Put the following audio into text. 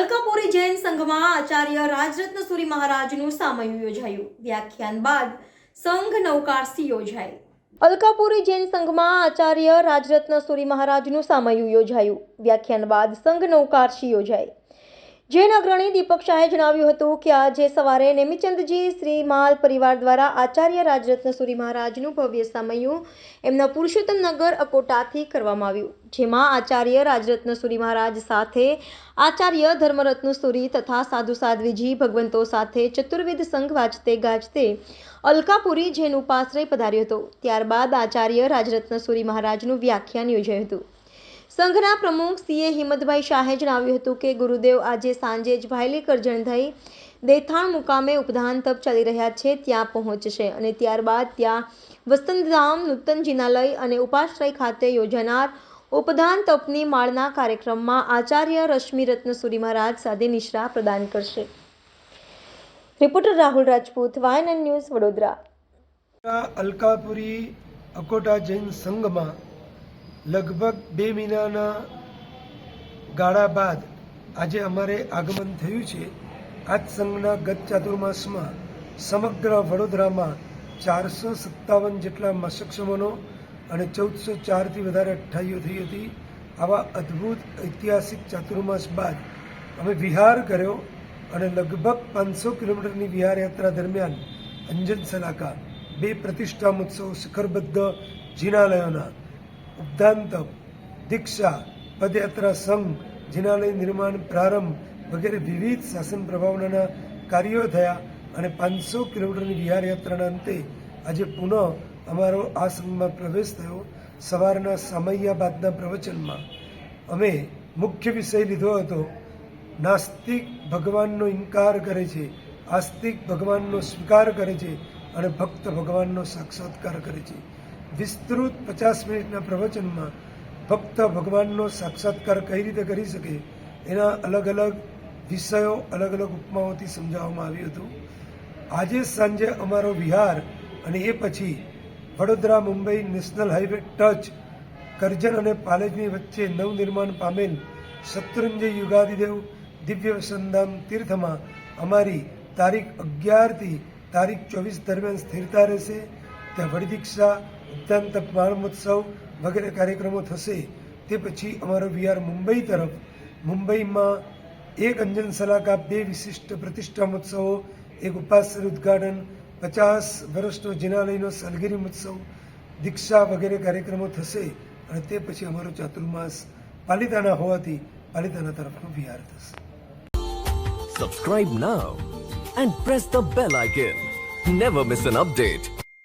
અલકાપુરી જૈન સંઘમાં આચાર્ય રાજરત્ન સુરી મહારાજનું સામયું યોજાયું. વ્યાખ્યાન બાદ સંઘ નવકારસી યોજાઈ. અલકાપુરી જૈન સંઘમાં આચાર્ય રાજરત્ન સુરી મહારાજનું સામયું યોજાયું. વ્યાખ્યાન બાદ સંઘ નવકારસી યોજાઈ. જૈન અગ્રણી દીપક શાહે જણાવ્યું હતું કે આજે સવારે નેમિચંદજી શ્રી માલ પરિવાર દ્વારા આચાર્ય રાજરત્ન સુરી મહારાજનું ભવ્ય સામયું એમના પુરુષોત્તમ નગર અકોટાથી કરવામાં આવ્યું, જેમાં આચાર્ય રાજરત્ન સુરી મહારાજ સાથે આચાર્ય ધર્મરત્ન સુરી તથા સાધુ સાધ્વીજી ભગવંતો સાથે ચતુર્વિધ સંઘ વાજતે ગાજતે અલકાપુરી જૈન ઉપાશ્રય પધાર્યો હતો. ત્યારબાદ આચાર્ય રાજરત્ન સુરી મહારાજનું વ્યાખ્યાન યોજાયું હતું. સંઘના પ્રમુખ સીએ હિંમતભાઈ શાહે જણાવ્યું હતું કે ગુરુદેવ આજે સાંજે જ ભાયલી કરજણ થઈ દેથાણ મુકામે ઉપધાન તપ ચાલી રહ્યા છે ત્યાં પહોંચશે અને ત્યારબાદ ત્યાં વસંતધામ નૂતન જિનાલય અને ઉપાશ્રય ખાતે યોજાનાર ઉપધાન તપની માળના કાર્યક્રમમાં આચાર્ય રશ્મિરત્ન સુરી મહારાજ સાથે નિશ્રા પ્રદાન કરશે. Reporter Rahul Rajput, YNN news, Vadodara. Alkapuri Akota Jain સંઘમાં લગભગ 2 મહિનાના ગાળા બાદ આજે અમારે આગમન થયું છે. આ જ સંઘના ગત ચાતુર્માસમાં સમગ્ર વડોદરામાં 457 જેટલા મશક્ષમનો અને 1404થી વધારે અઠ્ઠાઈઓ થઈ હતી. આવા અદ્ભુત ઐતિહાસિક ચાતુર્માસ બાદ અમે વિહાર કર્યો અને લગભગ 500 કિલોમીટરની વિહાર યાત્રા દરમિયાન અંજન સલાકા, 2 પ્રતિષ્ઠા મહોત્સવ, શિખરબદ્ધ જિનાલયોના ઉપધાન તપ, દીક્ષા, પદયાત્રા સંઘ, જિનાલય નિર્માણ પ્રારંભ વગેરે વિવિધ શાસન પ્રભાવનાના કાર્યો થયા અને 500 કિલોમીટરની વિહાર યાત્રાના અંતે આજે પુનઃ અમારો આ સંઘમાં પ્રવેશ થયો. સવારના સામૈયા બાદના પ્રવચનમાં અમે મુખ્ય વિષય લીધો હતો, નાસ્તિક ભગવાનનો ઇનકાર કરે છે, આસ્તિક ભગવાનનો સ્વીકાર કરે છે અને ભક્ત ભગવાનનો સાક્ષાત્કાર કરે છે. વિસ્તૃત 50 મિનિટના પ્રવચનમાં ભક્ત ભગવાનનો સાક્ષાત્કાર કઈ રીતે કરી શકે એના અલગ અલગ વિષયો અલગ અલગ ઉપમાઓથી સમજાવવામાં આવ્યું હતું. આજે સાંજે અમારો વિહાર અને એ પછી Vadodara Mumbai national highway touch Karjan અને પાલેજની વચ્ચે નવનિર્માણ પામેલ શત્રુંજય યુગાદિદેવ દિવ્ય વસંતધામ તીર્થમાં અમારી તારીખ 11થી તારીખ 24 દરમિયાન સ્થિરતા રહેશે. ત્યાં વડીદીક્ષા, ઉપધાન તપ મહોત્સવ વગેરે કાર્યક્રમો થશે. તે પછી અમારો વિહાર મુંબઈ તરફ. મુંબઈમાં 1 અંજન સલાકા, 2 વિશિષ્ટ પ્રતિષ્ઠા મહોત્સવો, 1 ઉપાશ્રય ઉદ્ઘાટન, 50 વર્ષનો જિનાલયનો સાલગીરી મહોત્સવ, દીક્ષા વગેરે કાર્યક્રમો થશે અને તે પછી અમારો ચાતુર્માસ પાલિતાના હોવાથી પાલિતાના તરફનો વિહાર થશે. Subscribe now and press the bell icon. Never miss an update.